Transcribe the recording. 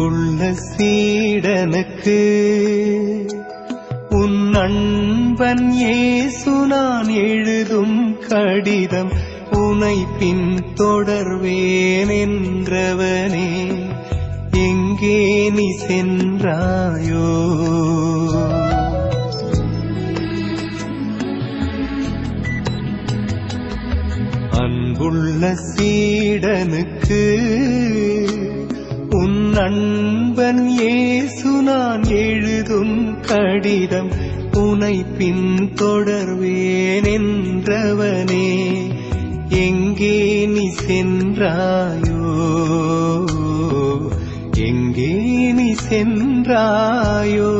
அன்புள்ள சீடனுக்கு உன் அன்பன் இயேசு நான் எழுதும் கடிதம் உனை பின் தொடர்வேன் என்றவனே எங்கே நீ சென்றாயோ? அன்புள்ள சீடனுக்கு உன் அன்பன் இயேசு நான் எழுதும் கடிதம் உனை பின் தொடர்வேன் என்றவனே எங்கே நீ சென்றாயோ? எங்கே நீ சென்றாயோ?